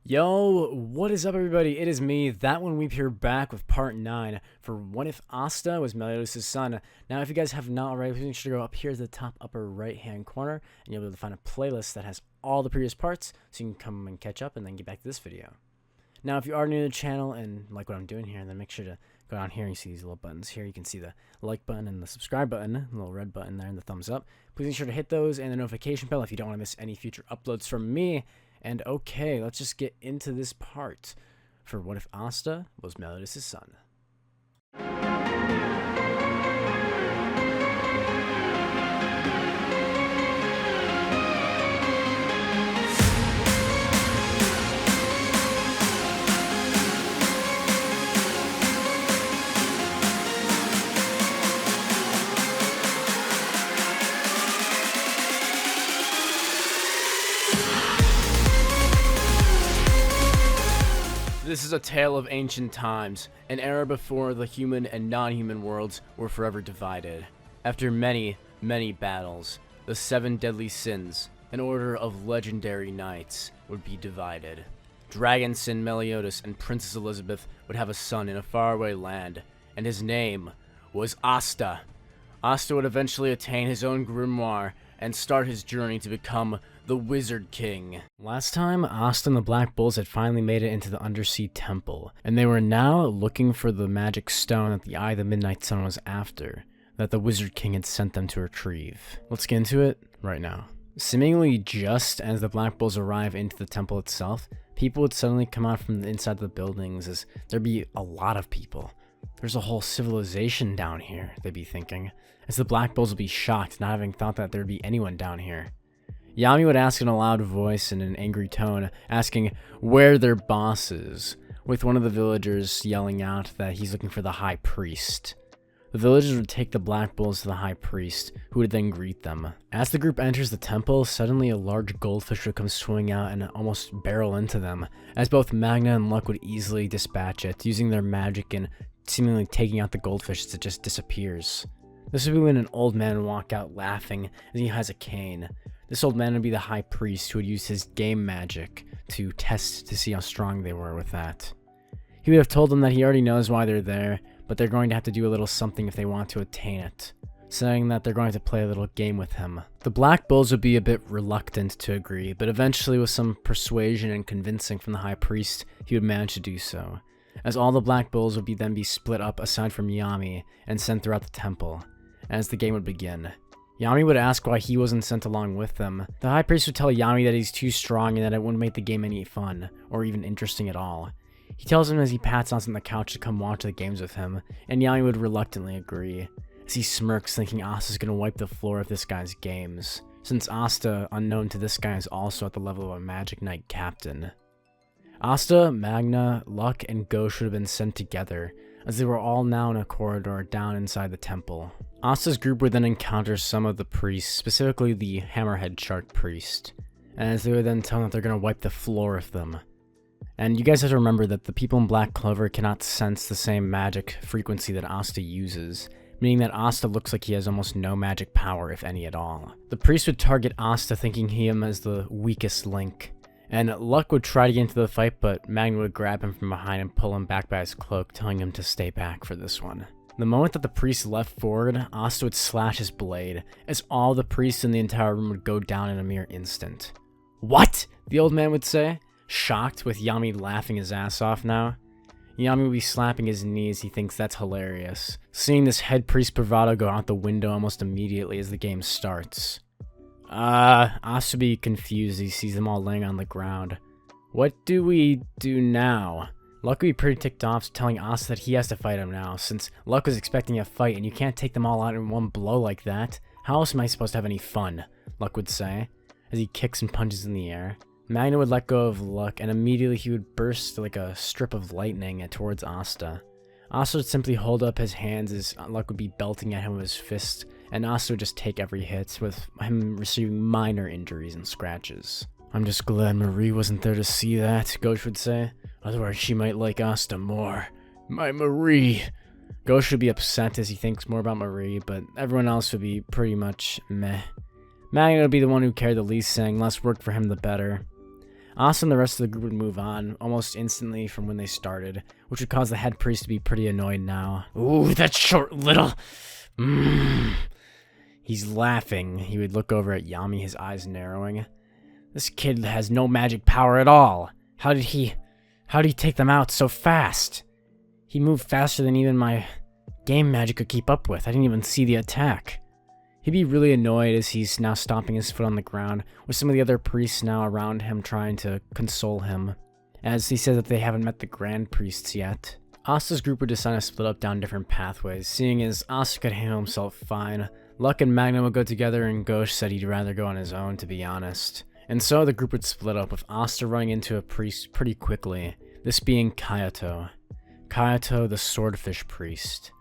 Yo, what is up everybody? It is me, That One Weep here, back with part 9 for What If Asta was Meliodas' son. Now, if you guys have not already, please make sure to go up here to the top upper right hand corner, and you'll be able to find a playlist that has all the previous parts, so you can come and catch up and then get back to this video. Now, if you are new to the channel and like what I'm doing here, then make sure to go down here and you see these little buttons here. You can see the like button and the subscribe button, the little red button there and the thumbs up. Please make sure to hit those and the notification bell if you don't want to miss any future uploads from me. And okay, let's just get into this part for What If Asta was Meliodas' son. This is a tale of ancient times, an era before the human and non-human worlds were forever divided. After many, many battles, the 7 deadly sins, an order of legendary knights, would be divided. Dragon Sin Meliodas and Princess Elizabeth would have a son in a faraway land, and his name was Asta. Asta would eventually attain his own grimoire and start his journey to become the Wizard King. Last time, Asta and the Black Bulls had finally made it into the Undersea Temple, and they were now looking for the magic stone that the Eye of the Midnight Sun was after, that the Wizard King had sent them to retrieve. Let's get into it right now. Seemingly just as the Black Bulls arrive into the temple itself, people would suddenly come out from the inside of the buildings as there'd be a lot of people. There's a whole civilization down here, they'd be thinking, as the Black Bulls would be shocked not having thought that there'd be anyone down here. Yami would ask in a loud voice and an angry tone, asking where their boss is, with one of the villagers yelling out that he's looking for the High Priest. The villagers would take the Black Bulls to the High Priest, who would then greet them. As the group enters the temple, suddenly a large goldfish would come swimming out and almost barrel into them, as both Magna and Luck would easily dispatch it, using their magic and seemingly taking out the goldfish as it just disappears. This would be when an old man would walk out laughing as he has a cane. This old man would be the High Priest who would use his game magic to test to see how strong they were with that. He would have told them that he already knows why they're there, but they're going to have to do a little something if they want to attain it, saying that they're going to play a little game with him. The Black Bulls would be a bit reluctant to agree, but eventually with some persuasion and convincing from the High Priest, he would manage to do so, as all the Black Bulls would then be split up aside from Yami and sent throughout the temple. As the game would begin, Yami would ask why he wasn't sent along with them. The High Priest would tell Yami that he's too strong and that it wouldn't make the game any fun, or even interesting at all. He tells him as he pats Asta on the couch to come watch the games with him, and Yami would reluctantly agree, as he smirks thinking Asta's gonna wipe the floor of this guy's games, since Asta, unknown to this guy, is also at the level of a Magic Knight captain. Asta, Magna, Luck, and Ghost should have been sent together, as they were all now in a corridor down inside the temple. Asta's group would then encounter some of the priests, specifically the Hammerhead Shark Priest, as they would then tell them that they're going to wipe the floor of them. And you guys have to remember that the people in Black Clover cannot sense the same magic frequency that Asta uses, meaning that Asta looks like he has almost no magic power, if any at all. The priest would target Asta, thinking him as the weakest link, and Luck would try to get into the fight, but Magna would grab him from behind and pull him back by his cloak, telling him to stay back for this one. The moment that the priest left forward, Asta would slash his blade, as all the priests in the entire room would go down in a mere instant. "What?" the old man would say, shocked, with Yami laughing his ass off now. Yami would be slapping his knees, he thinks that's hilarious, seeing this head priest bravado go out the window almost immediately as the game starts. Asta would be confused as he sees them all laying on the ground. What do we do now? Luck would be pretty ticked off, telling Asta that he has to fight him now, since Luck was expecting a fight and you can't take them all out in one blow like that. How else am I supposed to have any fun? Luck would say, as he kicks and punches in the air. Magna would let go of Luck, and immediately he would burst like a strip of lightning towards Asta. Asta would simply hold up his hands as Luck would be belting at him with his fist, and Asta would just take every hit, with him receiving minor injuries and scratches. "I'm just glad Marie wasn't there to see that," Ghost would say. "Otherwise she might like Asta more. My Marie." Ghost would be upset as he thinks more about Marie, but everyone else would be pretty much meh. Magna would be the one who cared the least, saying less work for him the better. Asta and the rest of the group would move on almost instantly from when they started, which would cause the head priest to be pretty annoyed now. Ooh, that short little... He's laughing. He would look over at Yami, his eyes narrowing. This kid has no magic power at all. How did he take them out so fast? He moved faster than even my game magic could keep up with. I didn't even see the attack. He'd be really annoyed as he's now stomping his foot on the ground, with some of the other priests now around him trying to console him, as he says that they haven't met the Grand Priests yet. Asta's group would decide to split up down different pathways, seeing as Asta could handle himself fine. Luck and Magna would go together, and Ghosh said he'd rather go on his own, to be honest. And so the group would split up, with Asta running into a priest pretty quickly, this being Kayato. Kayato, the swordfish priest.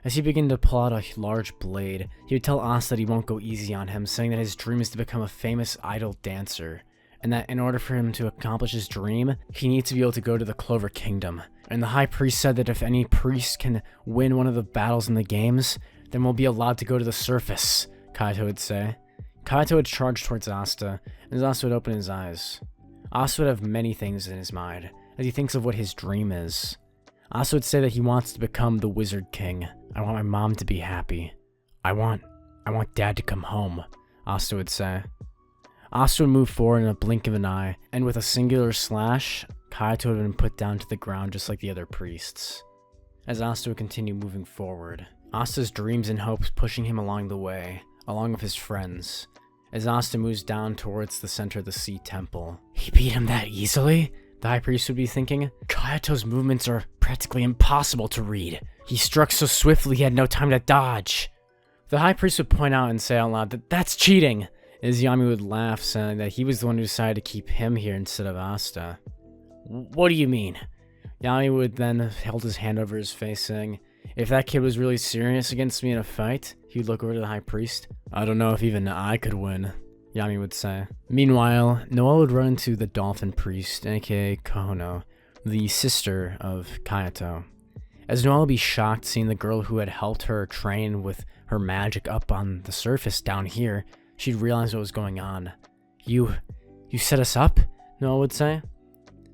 As he began to pull out a large blade, he would tell Asta that he won't go easy on him, saying that his dream is to become a famous idol dancer, and that in order for him to accomplish his dream, he needs to be able to go to the Clover Kingdom. And the High Priest said that if any priest can win one of the battles in the games, then we'll be allowed to go to the surface, Kaito would say. Kaito would charge towards Asta, and Asta would open his eyes. Asta would have many things in his mind, as he thinks of what his dream is. Asta would say that he wants to become the Wizard King. I want my mom to be happy. I want Dad to come home, Asta would say. Asta would move forward in a blink of an eye, and with a singular slash, Kaito would have been put down to the ground just like the other priests. As Asta would continue moving forward, Asta's dreams and hopes pushing him along the way, along with his friends. As Asta moves down towards the center of the Sea Temple. He beat him that easily? The High Priest would be thinking. Kayato's movements are practically impossible to read. He struck so swiftly he had no time to dodge. The High Priest would point out and say out loud that that's cheating, as Yami would laugh, saying that he was the one who decided to keep him here instead of Asta. What do you mean? Yami would then hold his hand over his face, saying, if that kid was really serious against me in a fight, he'd look over to the High Priest. I don't know if even I could win, Yami would say. Meanwhile, Noelle would run into the Dolphin Priest, aka Kohono, the sister of Kayato. As Noelle would be shocked seeing the girl who had helped her train with her magic up on the surface down here, she'd realize what was going on. You set us up? Noelle would say.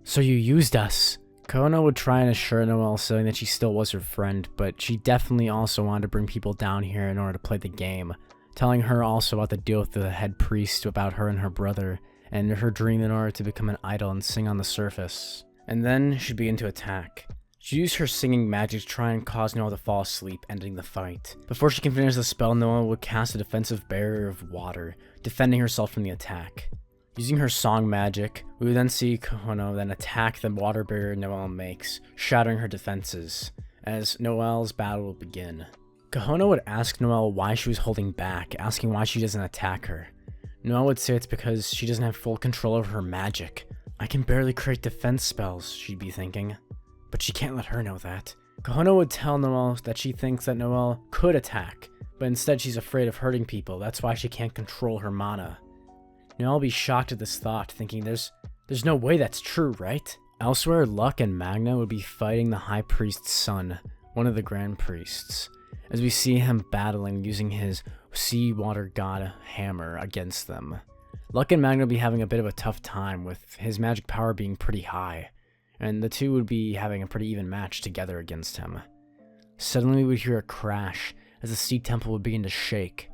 So you used us. Kohono would try and assure Noelle, saying that she still was her friend, but she definitely also wanted to bring people down here in order to play the game, telling her also about the deal with the head priest about her and her brother, and her dream in order to become an idol and sing on the surface. And then she'd begin to attack. She used her singing magic to try and cause Noelle to fall asleep, ending the fight. Before she can finish the spell, Noelle would cast a defensive barrier of water, defending herself from the attack. Using her song magic, we would then see Kohono then attack the water barrier Noelle makes, shattering her defenses, as Noelle's battle will begin. Kohono would ask Noelle why she was holding back, asking why she doesn't attack her. Noelle would say it's because she doesn't have full control over her magic. I can barely create defense spells, she'd be thinking. But she can't let her know that. Kohono would tell Noelle that she thinks that Noelle could attack, but instead she's afraid of hurting people, that's why she can't control her mana. Noelle would be shocked at this thought, thinking there's no way that's true, right? Elsewhere, Luck and Magna would be fighting the High Priest's son, one of the Grand Priests, as we see him battling using his seawater god hammer against them. Luck and Magna would be having a bit of a tough time, with his magic power being pretty high, and the two would be having a pretty even match together against him. Suddenly we would hear a crash as the Sea Temple would begin to shake.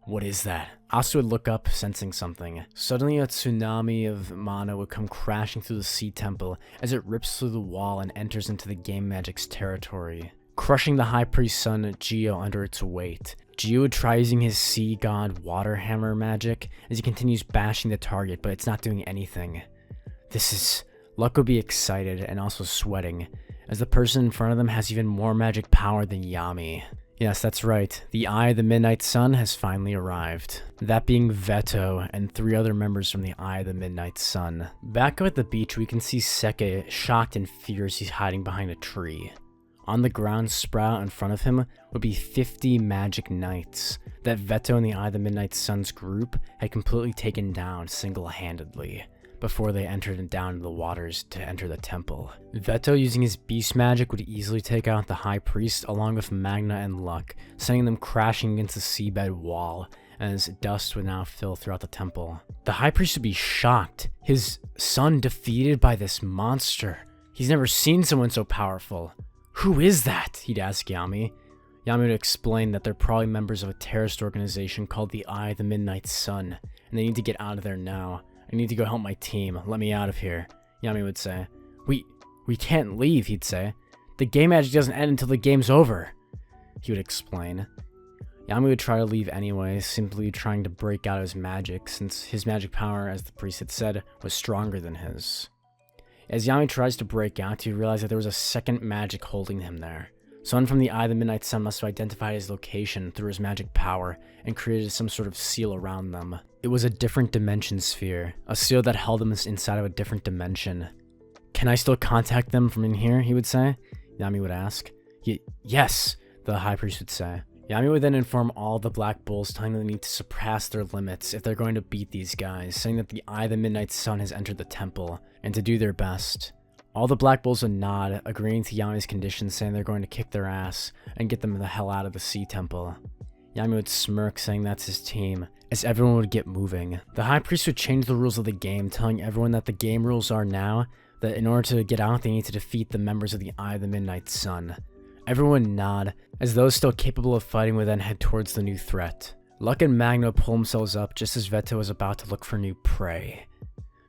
What is that? Asta would look up, sensing something. Suddenly a tsunami of mana would come crashing through the Sea Temple as it rips through the wall and enters into the game magic's territory, crushing the High Priest's son Gio under its weight. Gio would try using his sea god water hammer magic as he continues bashing the target, but it's not doing anything. Luck would be excited and also sweating, as the person in front of them has even more magic power than Yami. Yes, that's right. The Eye of the Midnight Sun has finally arrived. That being Vetto and 3 other members from the Eye of the Midnight Sun. Back up at the beach, we can see Seke shocked and fierce. He's hiding behind a tree. On the ground, sprout out in front of him would be 50 magic knights that Vetto and the Eye of the Midnight Sun's group had completely taken down single-handedly before they entered down into the waters to enter the temple. Vetto, using his beast magic, would easily take out the High Priest along with Magna and Luck, sending them crashing against the seabed wall as dust would now fill throughout the temple. The high priest would be shocked. His son defeated by this monster. He's never seen someone so powerful. Who is that? He'd ask Yami. Yami would explain that they're probably members of a terrorist organization called the Eye of the Midnight Sun, and they need to get out of there now. I need to go help my team. Let me out of here, Yami would say. We can't leave, he'd say. The game magic doesn't end until the game's over, he would explain. Yami would try to leave anyway, simply trying to break out his magic, since his magic power, as the priest had said, was stronger than his. As Yami tries to break out, he realized that there was a second magic holding him there. Someone from the Eye of the Midnight Sun must have identified his location through his magic power and created some sort of seal around them. It was a different dimension sphere, a seal that held them inside of a different dimension. Can I still contact them from in here, he would say? Yami would ask. Yes, the high priest would say. Yami would then inform all the Black Bulls, telling them they need to surpass their limits if they're going to beat these guys, saying that the Eye of the Midnight Sun has entered the temple, and to do their best. All the Black Bulls would nod, agreeing to Yami's conditions, saying they're going to kick their ass and get them the hell out of the Sea Temple. Yami would smirk, saying that's his team, as everyone would get moving. The High Priest would change the rules of the game, telling everyone that the game rules are now that in order to get out, they need to defeat the members of the Eye of the Midnight Sun. Everyone would nod, as those still capable of fighting would then head towards the new threat. Luck and Magna pull themselves up just as Vetto was about to look for new prey.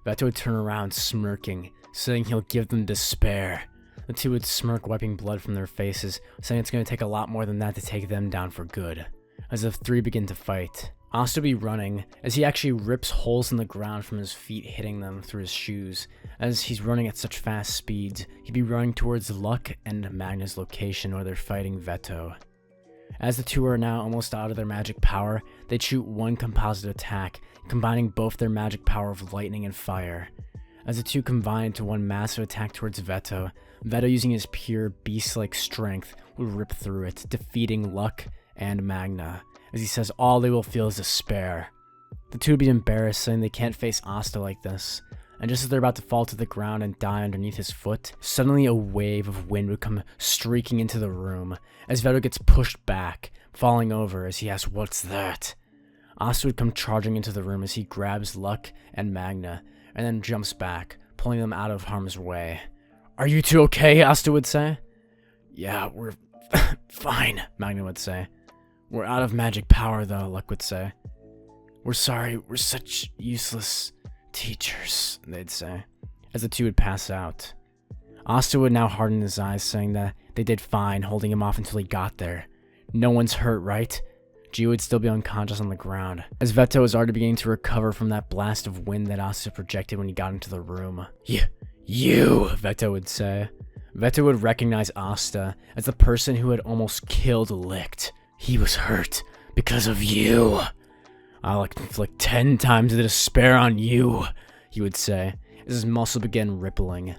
Vetto would turn around, smirking, saying he'll give them despair. The two would smirk, wiping blood from their faces, saying it's going to take a lot more than that to take them down for good. As the three begin to fight, Asta would be running, as he actually rips holes in the ground from his feet, hitting them through his shoes. As he's running at such fast speeds, he'd be running towards Luck and Magna's location where they're fighting Vetto. As the two are now almost out of their magic power, they'd shoot one composite attack, combining both their magic power of lightning and fire. As the two combined into one massive attack towards Vetto, Vetto using his pure beast-like strength would rip through it, defeating Luck and Magna. As he says all they will feel is despair. The two would be embarrassed, saying they can't face Asta like this. And just as they're about to fall to the ground and die underneath his foot, suddenly a wave of wind would come streaking into the room, as Vetto gets pushed back, falling over as he asks, "What's that?" Asta would come charging into the room as he grabs Luck and Magna, and then jumps back, pulling them out of harm's way. "Are you two okay?" Asta would say. "Yeah, we're fine," Magna would say. "We're out of magic power, though," Luck would say. "We're sorry, we're such useless teachers," they'd say, as the two would pass out. Asta would now harden his eyes, saying that they did fine, holding him off until he got there. "No one's hurt, right?" Gio would still be unconscious on the ground, as Vetto was already beginning to recover from that blast of wind that Asta projected when he got into the room. You, Vetto would say. Vetto would recognize Asta as the person who had almost killed Licht. "He was hurt because of you. I'll inflict 10 times the despair on you," he would say, as his muscle began rippling.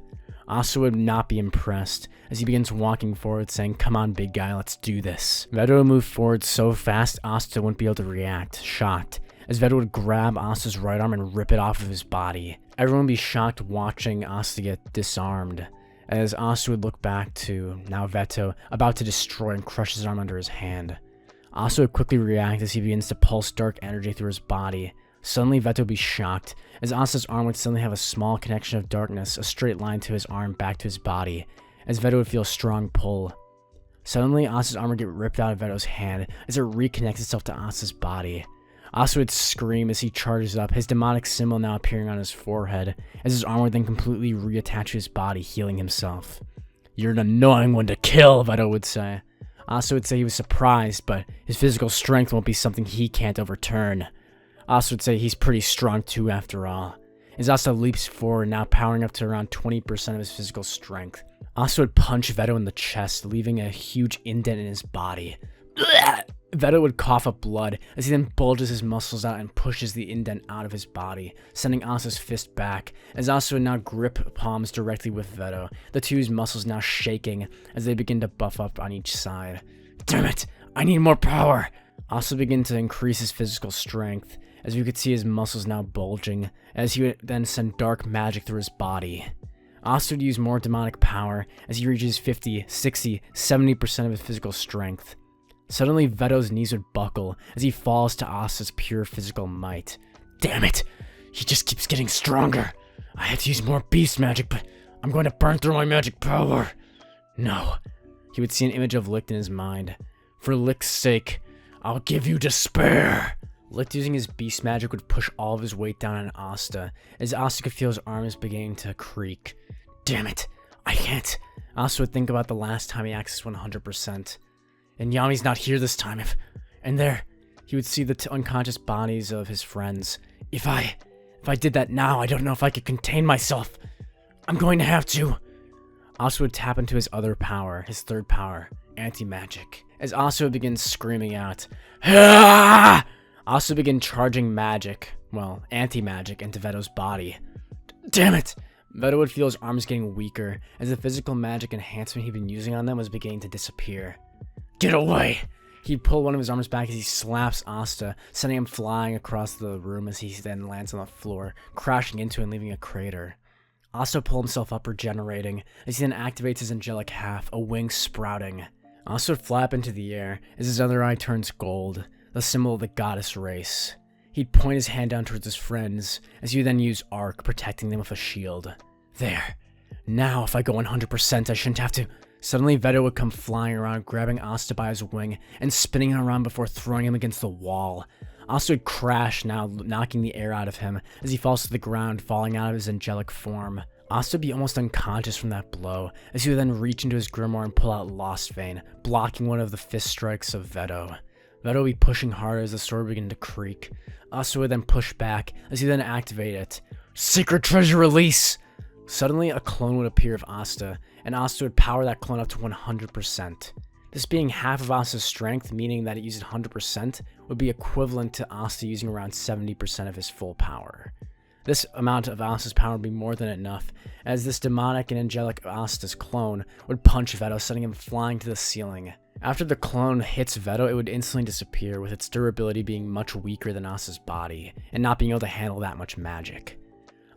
Asta would not be impressed, as he begins walking forward, saying, "Come on, big guy, let's do this." Vetto would move forward so fast, Asta wouldn't be able to react, shocked, as Vetto would grab Asta's right arm and rip it off of his body. Everyone would be shocked watching Asta get disarmed, as Asta would look back to, now Vetto, about to destroy and crush his arm under his hand. Asta would quickly react as he begins to pulse dark energy through his body. Suddenly, Vetto would be shocked, as Asta's arm would suddenly have a small connection of darkness, a straight line to his arm back to his body, as Vetto would feel a strong pull. Suddenly, Asta's arm would get ripped out of Vetto's hand, as it reconnects itself to Asta's body. Asta would scream as he charges up, his demonic symbol now appearing on his forehead, as his arm would then completely reattach to his body, healing himself. "You're an annoying one to kill," Vetto would say. Asta would say he was surprised, but his physical strength won't be something he can't overturn. Asta would say he's pretty strong too, after all. As Asta leaps forward, now powering up to around 20% of his physical strength, Asta would punch Vetto in the chest, leaving a huge indent in his body. Vetto would cough up blood, as he then bulges his muscles out and pushes the indent out of his body, sending Asta's fist back, as Asta would now grip palms directly with Vetto, the two's muscles now shaking as they begin to buff up on each side. "Damn it, I need more power!" Asta began to increase his physical strength, as we could see his muscles now bulging, as he would then send dark magic through his body. Asta would use more demonic power as he reaches 50, 60, 70% of his physical strength. Suddenly, Vetto's knees would buckle as he falls to Asta's pure physical might. Damn it! He just keeps getting stronger. I had to use more beast magic, but I'm going to burn through my magic power. No. He would see an image of Licht in his mind. For Licht's sake, I'll give you despair. Licht using his beast magic would push all of his weight down on Asta, as Asta could feel his arms beginning to creak. Damn it, I can't. Asta would think about the last time he accessed 100%. And Yami's not here this time. And there, he would see the unconscious bodies of his friends. If I did that now, I don't know if I could contain myself. I'm going to have to. Asta would tap into his other power, his third power, anti-magic. As Asta would begin screaming out, "Ah!" Asta would begin charging magic, well, anti-magic, into Vetto's body. Damn it! Vetto would feel his arms getting weaker, as the physical magic enhancement he'd been using on them was beginning to disappear. Get away! He'd pull one of his arms back as he slaps Asta, sending him flying across the room as he then lands on the floor, crashing into and leaving a crater. Asta pulled himself up, regenerating, as he then activates his angelic half, a wing sprouting. Asta would fly up into the air as his other eye turns gold, the symbol of the goddess race. He'd point his hand down towards his friends, as he would then use Arc, protecting them with a shield. There. Now, if I go 100%, I shouldn't have to. Suddenly, Vetto would come flying around, grabbing Asta by his wing, and spinning him around before throwing him against the wall. Asta would crash now, knocking the air out of him, as he falls to the ground, falling out of his angelic form. Asta would be almost unconscious from that blow, as he would then reach into his grimoire and pull out Lost Vein, blocking one of the fist strikes of Vetto. Vetto would be pushing harder as the sword began to creak. Asta would then push back, as he then activated it. Secret treasure release! Suddenly, a clone would appear of Asta, and Asta would power that clone up to 100%. This being half of Asta's strength, meaning that it uses 100%, would be equivalent to Asta using around 70% of his full power. This amount of Asta's power would be more than enough, as this demonic and angelic Asta's clone would punch Vetto, sending him flying to the ceiling. After the clone hits Vetto, it would instantly disappear, with its durability being much weaker than Asta's body, and not being able to handle that much magic.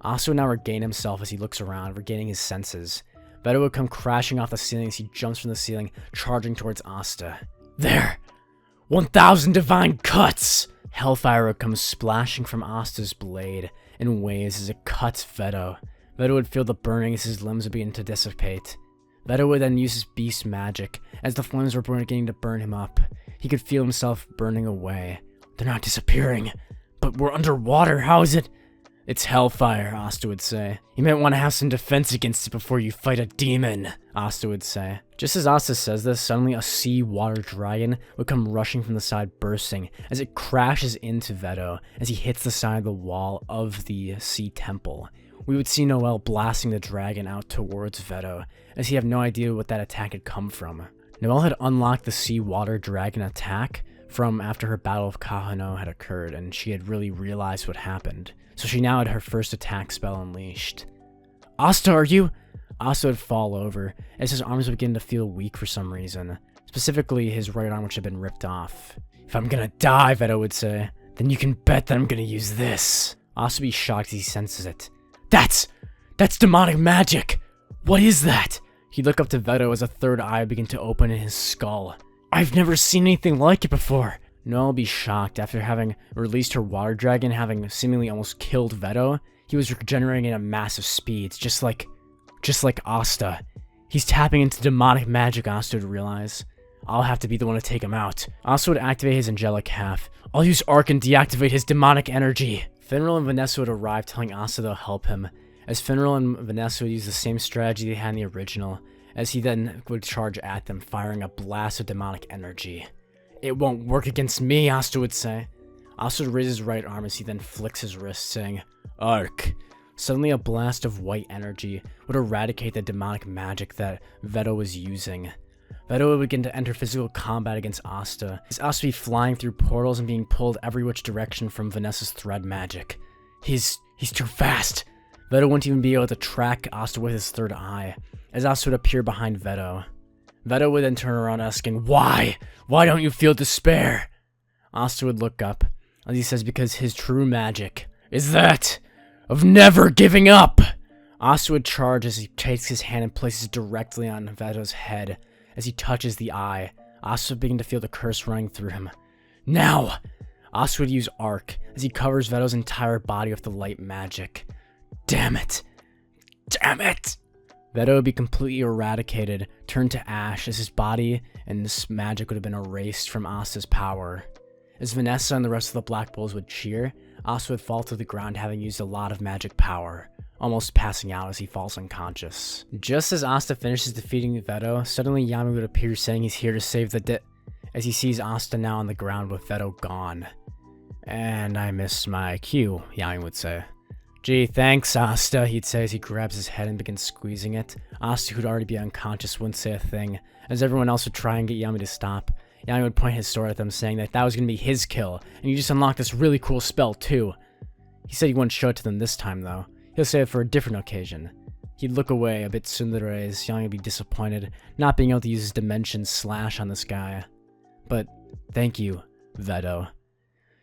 Asta would now regain himself as he looks around, regaining his senses. Vetto would come crashing off the ceiling as he jumps from the ceiling, charging towards Asta. There! 1,000 divine cuts! Hellfire would come splashing from Asta's blade in waves as it cuts Vetto. Vetto would feel the burning as his limbs would begin to dissipate. Vetto would then use his beast magic, as the flames were beginning to burn him up. He could feel himself burning away. They're not disappearing. But we're underwater, how is it? It's hellfire, Asta would say. You might want to have some defense against it before you fight a demon, Asta would say. Just as Asta says this, suddenly a sea water dragon would come rushing from the side, bursting, as it crashes into Vetto as he hits the side of the wall of the sea temple. We would see Noelle blasting the dragon out towards Vetto, as he had no idea what that attack had come from. Noelle had unlocked the sea water dragon attack from after her battle of Kahano had occurred, and she had really realized what happened. So she now had her first attack spell unleashed. Asta, are you? Asta would fall over, as his arms would begin to feel weak for some reason. Specifically, his right arm, which had been ripped off. If I'm gonna die, Vetto would say, then you can bet that I'm gonna use this. Asta would be shocked as he senses it. That's demonic magic! What is that? He'd look up to Vetto as a third eye would begin to open in his skull. I've never seen anything like it before. Noelle would be shocked after having released her water dragon, having seemingly almost killed Vetto. He was regenerating at massive speeds, just like Asta. He's tapping into demonic magic, Asta would realize. I'll have to be the one to take him out. Asta would activate his angelic half. I'll use Arc and deactivate his demonic energy. Finral and Vanessa would arrive, telling Asta they'll help him, as Finral and Vanessa would use the same strategy they had in the original, as he then would charge at them, firing a blast of demonic energy. It won't work against me, Asta would say. Asta would raise his right arm as he then flicks his wrist, saying, Arc. Suddenly a blast of white energy would eradicate the demonic magic that Vetto was using. Vetto would begin to enter physical combat against Asta, as Asta would be flying through portals and being pulled every which direction from Vanessa's thread magic. He's too fast. Vetto wouldn't even be able to track Asta with his third eye, as Asta would appear behind Vetto. Vetto would then turn around asking, Why? Why don't you feel despair? Asta would look up, as he says because his true magic is that of never giving up. Asta would charge as he takes his hand and places it directly on Vetto's head as he touches the eye. Asta began to feel the curse running through him. Now! Asta would use Arc as he covers Vetto's entire body with the light magic. Damn it! Damn it! Vetto would be completely eradicated, turned to ash, as his body and this magic would have been erased from Asta's power. As Vanessa and the rest of the Black Bulls would cheer, Asta would fall to the ground having used a lot of magic power, almost passing out as he falls unconscious. Just as Asta finishes defeating Vetto, suddenly Yami would appear saying he's here to save the day, as he sees Asta now on the ground with Vetto gone. And I missed my cue, Yami would say. Gee, thanks, Asta, he'd say as he grabs his head and begins squeezing it. Asta, who'd already be unconscious, wouldn't say a thing, as everyone else would try and get Yami to stop. Yami would point his sword at them, saying that was going to be his kill, and he just unlocked this really cool spell, too. He said he wouldn't show it to them this time, though. He'll save it for a different occasion. He'd look away, a bit tsundere, as Yami would be disappointed, not being able to use his dimension slash on this guy. But, thank you, Vetto.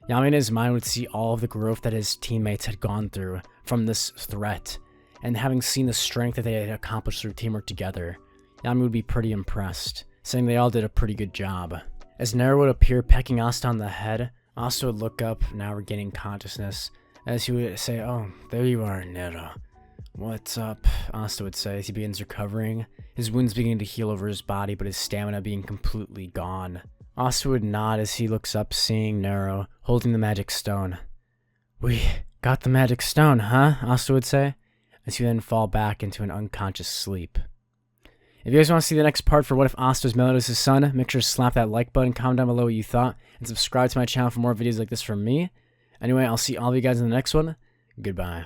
Yami in his mind would see all of the growth that his teammates had gone through from this threat, and having seen the strength that they had accomplished through teamwork together, Yami would be pretty impressed, saying they all did a pretty good job. As Nero would appear pecking Asta on the head, Asta would look up, now regaining consciousness, as he would say, "Oh, there you are, Nero. What's up?" Asta would say as he begins recovering, his wounds beginning to heal over his body, but his stamina being completely gone. Asta would nod as he looks up, seeing Nero holding the magic stone. "We got the magic stone, huh?" Asta would say, as he would then fall back into an unconscious sleep. If you guys want to see the next part for What If Asta was Meliodas' son, make sure to slap that like button, comment down below what you thought, and subscribe to my channel for more videos like this from me. Anyway, I'll see all of you guys in the next one. Goodbye.